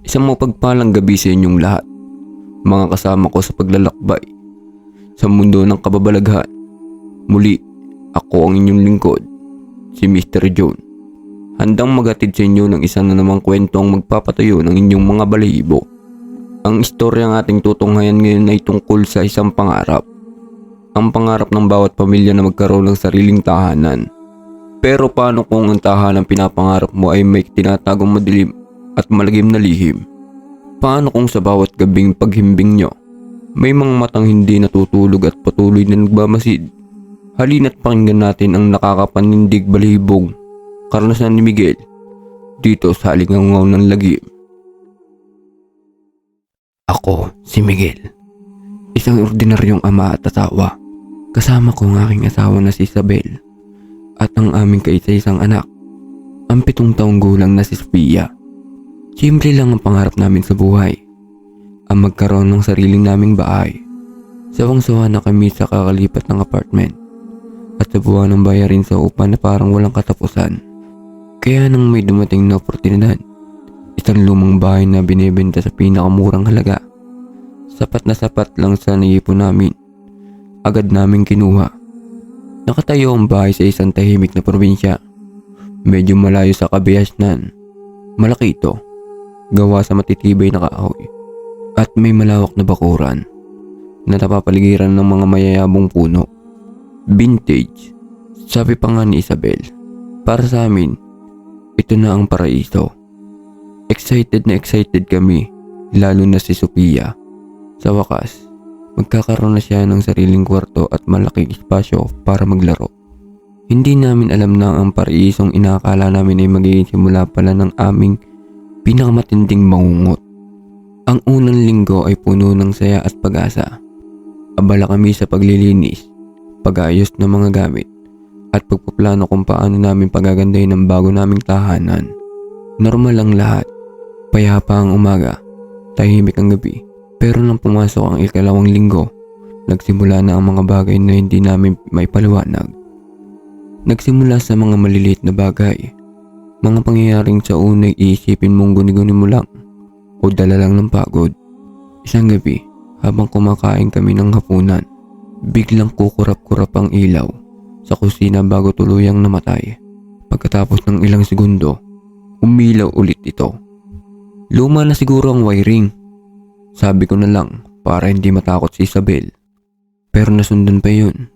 Isang mapagpalang gabi sa inyong lahat, mga kasama ko sa paglalakbay sa mundo ng kababalaghan. Muli, ako ang inyong lingkod, si Mr. John. Handang maghatid sa inyo ng isa na namang kwentong magpapatayo ng inyong mga balahibo. Ang istoryang ating tutunghayan ngayon ay tungkol sa isang pangarap. Ang pangarap ng bawat pamilya na magkaroon ng sariling tahanan. Pero paano kung ang tahanang pinapangarap mo ay may tinatagong madilim at malagim na lihim? Paano kung sa bawat gabing paghimbing nyo, may mga matang hindi natutulog at patuloy na nagbamasid? Halina't pakinggan natin ang nakakapanindig balihibong karanasan ni Miguel dito sa Halingaw ng Lagim. Ako si Miguel, isang ordinaryong ama at asawa. Kasama ko ang aking asawa na si Isabel at ang aming kaisa-isang anak, ang 7 taong gulang na si Sophia. Simple lang ang pangarap namin sa buhay, ang magkaroon ng sariling naming bahay. Sawang-sawa na kami sa kakalipat ng apartment at sa buwan ng bayarin sa upa na parang walang katapusan. Kaya nang may dumating na oportunidad, isang lumang bahay na binebenta sa pinakamurang halaga, sapat na sapat lang sa naipon namin, agad namin kinuha. Nakatayo ang bahay sa isang tahimik na probinsya, medyo malayo sa Kabayasnan. Malaki ito, gawa sa matitibay na kahoy, at may malawak na bakuran na napapaligiran ng mga mayayabong puno. Vintage, sabi pa nga ni Isabel. Para sa amin, ito na ang paraiso. Excited na excited kami, lalo na si Sophia. Sa wakas, magkakaroon na siya ng sariling kwarto at malaking espasyo para maglaro. Hindi namin alam na ang paraisong inaakala namin ay magiging simula pala ng aming pinakamatinding mangungot. Ang unang linggo ay puno ng saya at pag-asa. Abala kami sa paglilinis, pag-aayos ng mga gamit, at pagpaplano kung paano namin pagagandahin ang bago naming tahanan. Normal ang lahat, payapa ang umaga, tahimik ang gabi. Pero nang pumasok ang ikalawang linggo, nagsimula na ang mga bagay na hindi namin maipaliwanag. Nagsimula sa mga maliliit na bagay, mga pangyayaring sa unay iisipin mong guni-guni mo lang o dala lang ng pagod. Isang gabi, habang kumakain kami ng hapunan, biglang kukurap-kurap ang ilaw sa kusina bago tuluyang namatay. Pagkatapos ng ilang segundo, umilaw ulit ito. Luma na siguro ang wiring, sabi ko na lang para hindi matakot si Isabel. Pero nasundan pa yun.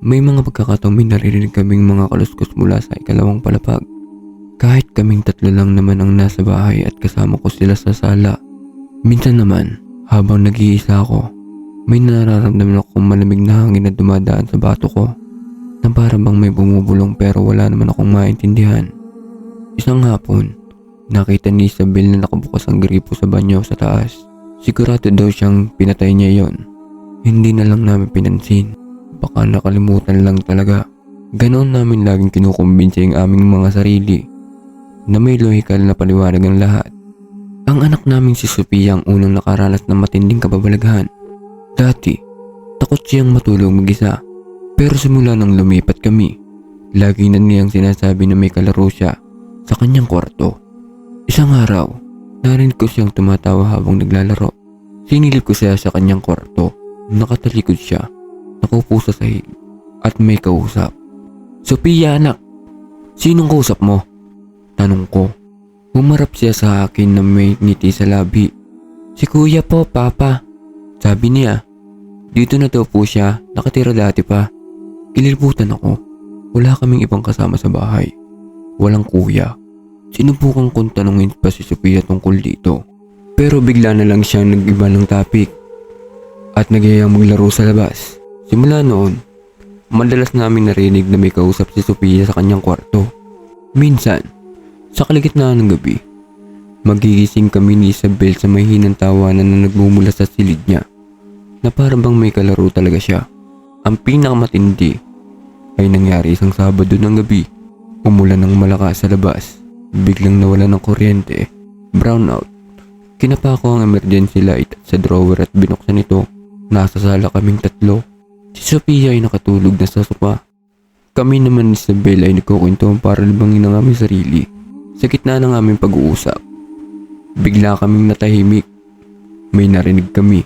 May mga pagkakataong may naririnig kaming mga kaluskos mula sa ikalawang palapag. Kahit kaming 3 lang naman ang nasa bahay at kasama ko sila sa sala. Minsan naman, habang nag-iisa ako, may nararamdaman akong malamig na hangin na dumadaan sa bato ko, na para bang may bumubulong pero wala naman akong maintindihan. Isang hapon, nakita ni Isabel na nakabukas ang gripo sa banyo sa taas. Sigurado daw siyang pinatay niya yon. Hindi na lang namin pinansin. Baka nakalimutan lang talaga. Ganon namin laging kinukumbinsi ang aming mga sarili na may lohikal na paliwanag ang lahat. Ang anak namin si Sophia ang unang nakaranas ng matinding kababalaghan. Dati, takot siyang matulog mag-isa. Pero simula nang lumipat kami, lagi na niyang sinasabi na may kalaro siya sa kanyang kwarto. Isang araw, narinig ko siyang tumatawa habang naglalaro. Sinilip ko siya sa kanyang kwarto. Nakatalikod siya, nakaupo sa sahig, at may kausap. Sophia anak, sinong kausap mo? Tanong ko. Humarap siya sa akin na may ngiti sa labi. Si kuya po, papa. Sabi niya. Dito na daw po siya, nakatira dati pa. Kililbutan ako. Wala kaming ibang kasama sa bahay. Walang kuya. Sinubukan kong tanungin pa si Sophia tungkol dito. Pero bigla na lang siyang nag-iba ng topic at nagyayang maglaro sa labas. Simula noon, madalas namin narinig na may kausap si Sophia sa kanyang kwarto. Minsan, sa kalagitnaan ng gabi, magigising kami ni Isabel sa mahinang tawanan na nagmumula sa silid niya, na parang bang may kalaro talaga siya. Ang pinakamatindi ay nangyari isang Sabado ng gabi. Umulan ng malakas sa labas. Biglang nawala ng kuryente. Brownout. Kinapa ko ang emergency light sa drawer at binuksan ito. Nasa sala kaming 3. Si Sophia ay nakatulog na sa sopa. Kami naman ni Isabel ay nagkukwento para libangin ang aming sarili. Sa gitna ng aming pag-uusap, Bigla kaming natahimik. May narinig kami.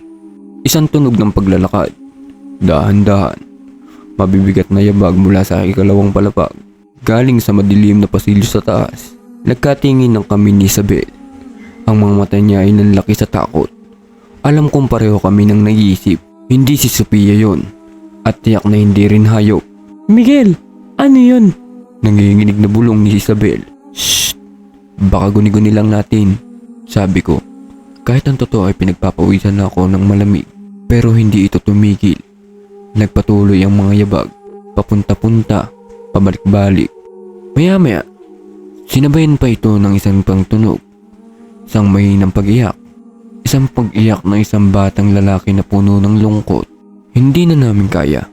Isang tunog ng paglalakad. Dahan-dahan. Mabibigat na yabag mula sa ikalawang palapag. Galing sa madilim na pasilyo sa taas. Nagkatingin ng kami ni Isabel. Ang mga mata niya ay nanlaki sa takot. Alam kong pareho kami nang nag-iisip. Hindi si Sophia yon. At tiyak na hindi rin hayop. Miguel, ano yun? Nanginginig na bulong ni Isabel. Shh! Baka guni-guni lang natin. Sabi ko. Kahit ang totoo ay pinagpapawisan na ako ng malamig. Pero hindi ito tumigil. Nagpatuloy ang mga yabag. Papunta-punta. Pabalik-balik. Maya-maya. Sinabayan pa ito ng isang pang tunog. Isang mahinang pag-iyak. Isang pag-iyak ng isang batang lalaki na puno ng lungkot. Hindi na namin kaya.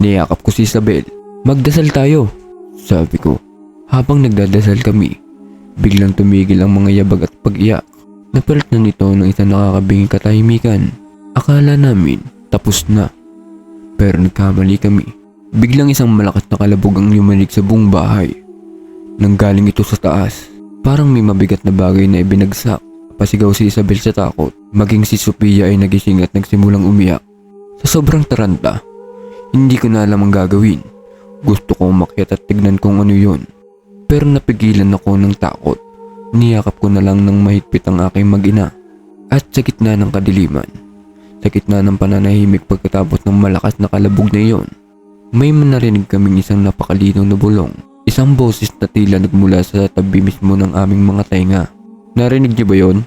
Niyakap ko si Isabel. Magdasal tayo. Sabi ko. Habang nagdadasal kami. Biglang tumigil ang mga yabag at pag-iyak. Napalit na nito ng isang nakakabinging katahimikan. Akala namin tapos na. Pero nagkamali kami. Biglang isang malakas na kalabog ang yumanig sa buong bahay. Nanggaling ito sa taas. Parang may mabigat na bagay na ibinagsak. Pasigaw si Isabel sa takot. Maging si Sophia ay nagising at nagsimulang umiyak. Sa sobrang taranta, hindi ko na alam ang gagawin. Gusto kong umakyat at tignan kung ano yun. Pero napigilan ako ng takot. Niyakap ko na lang ng mahigpit ang aking mag-ina. At sa gitna ng kadiliman, sa gitna ng pananahimik pagkatapos ng malakas na kalabog na iyon, may manarinig kaming isang napakalinaw na bulong. Isang boses na tila nagmula sa tabi mismo ng aming mga tainga. Narinig niyo ba yon?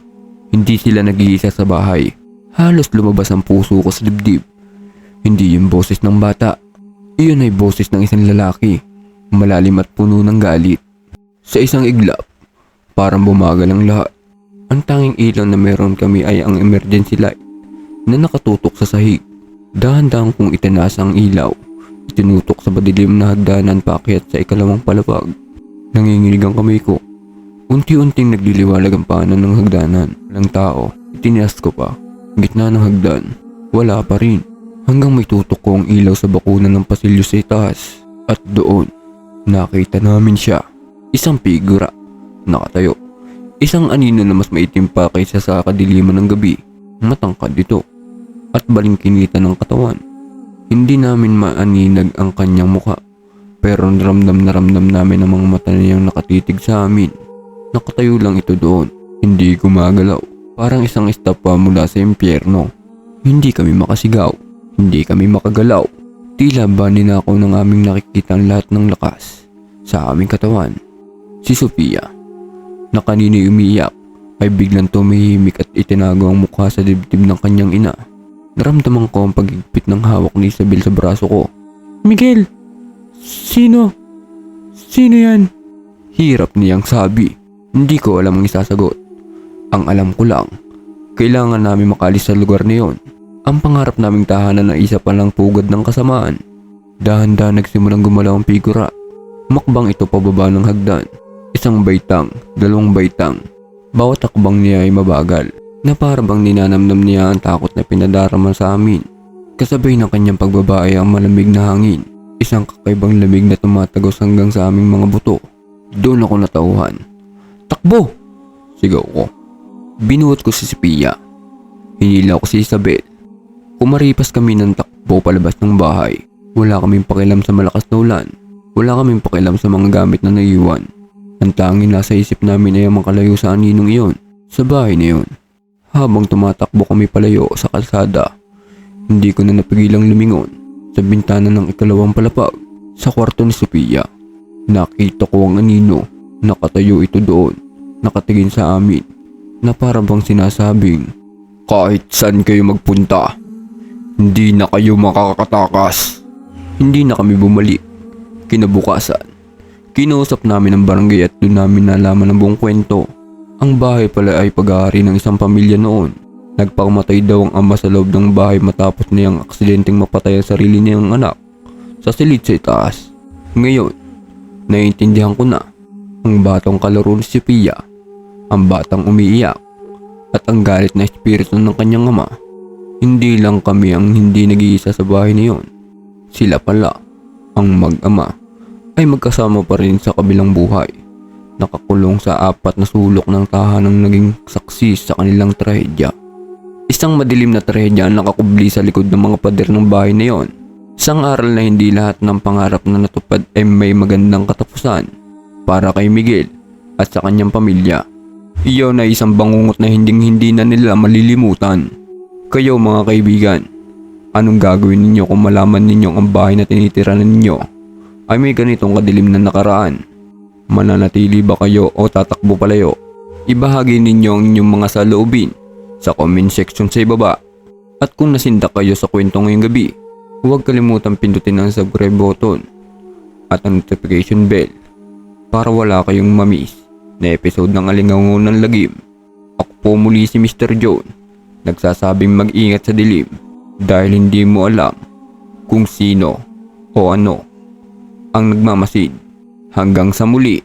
Hindi sila nag-iisa sa bahay. Halos lumabas ang puso ko sa dibdib. Hindi yung boses ng bata. Iyon ay boses ng isang lalaki. Malalim at puno ng galit. Sa isang iglap, parang bumagal ang lahat. Ang tanging ilaw na meron kami ay ang emergency light na nakatutok sa sahig. Dahan-dahan kong itinaas ang ilaw. Itinutok sa madilim na hagdanan paakyat sa ikalawang palapag. Nanginginig ang kamay ko. Unti-unting nagliliwalag ang paanan ng hagdanan. Walang tao. Itinaas ko pa. Gitna ng hagdan. Wala pa rin. Hanggang may tutok ko ang ilaw sa bakunan ng pasilyo sa itaas. At doon, nakita namin siya. Isang figura. Nakatayo. Isang anino na mas maitim pa kaysa sa kadiliman ng gabi. Matangkad ito. At balingkinita ng katawan. Hindi namin maaninag ang kanyang muka. Pero ramdam namin ang mga mata niyang nakatitig sa amin. Nakatayo lang ito doon. Hindi gumagalaw. Parang isang estapa mula sa impyerno. Hindi kami makasigaw. Hindi kami makagalaw. Tila ba ninakaw ng aming nakikita ang lahat ng lakas sa aming katawan. Si Sophia, na kanino'y umiiyak, ay biglang tumihimik at itinago ang mukha sa dibdib ng kanyang ina. Naramdaman ko ang pagigpit ng hawak ni Isabel sa braso ko. Miguel, sino? Sino yan? Hirap niyang sabi. Hindi ko alam ang isasagot. Ang alam ko lang, kailangan namin makalis sa lugar na yon. Ang pangarap naming tahanan na isa palang pugad ng kasamaan. Dahan-dahan nagsimulang gumalaw ang figura. Makbang ito pababa ng hagdan. Isang baitang, dalawang baitang. Bawat takbang niya ay mabagal. Na parabang ninanamnam niya ang takot na pinadarama sa amin. Kasabay ng kanyang pagbaba ay ang malamig na hangin. Isang kakaibang lamig na tumatagos hanggang sa aming mga buto. Doon ako natauhan. Takbo! Sigaw ko. Binuot ko si Sophia. Hinila ko si Isabel. Kumaripas kami ng takbo palabas ng bahay. Wala kaming pakialam sa malakas na ulan. Wala kaming pakialam sa mga gamit na naiwan. Ang tanging nasa isip namin ay ang makalayo sa aninong iyon. Sa bahay na iyon. Habang tumatakbo kami palayo sa kalsada, hindi ko na napigilang lumingon sa bintana ng ikalawang palapag sa kwarto ni Sophia. Nakita ko ang anino. Nakatayo ito doon. Nakatingin sa amin na parabang sinasabing, kahit saan kayo magpunta, hindi na kayo makakatakas. Hindi na kami bumalik. Kinabukasan, kinausap namin ang barangay at doon namin nalaman ang buong kwento. Ang bahay pala ay pag-aari ng isang pamilya noon. Nagpakamatay daw ang ama sa loob ng bahay matapos niyang aksidenteng mapatay ang sarili niyang anak sa silid sa itaas. Ngayon, naiintindihan ko na ang batang kalaro ni Sophia, ang batang umiiyak, at ang galit na espiritu ng kanyang ama. Hindi lang kami ang hindi nag-iisa sa bahay na iyon. Sila pala, ang mag-ama, ay magkasama pa rin sa kabilang buhay. nakakulong sa 4 na sulok ng tahanang naging saksi sa kanilang trahedya. Isang madilim na trahedya ang nakakubli sa likod ng mga pader ng bahay na yon. Isang aral na hindi lahat ng pangarap na natupad ay may magandang katapusan para kay Miguel at sa kanyang pamilya. Iyon ay isang bangungot na hindi na nila malilimutan. Kayo mga kaibigan, anong gagawin ninyo kung malaman ninyong ang bahay na tinitirahan ninyo ay may ganitong kadilim na nakaraan? Mananatili ba kayo o tatakbo palayo? Ibahagi ninyo ang inyong mga saloobin sa comment section sa ibaba. At kung nasindak kayo sa kwento ngayong gabi, huwag kalimutan pindutin ang subscribe button at ang notification bell para wala kayong mamiss na episode ng Alingaungaw ng Lagim. Ako po muli si Mr. John, nagsasabing mag-ingat sa dilim dahil hindi mo alam kung sino o ano ang nagmamasid. Hanggang sa muli.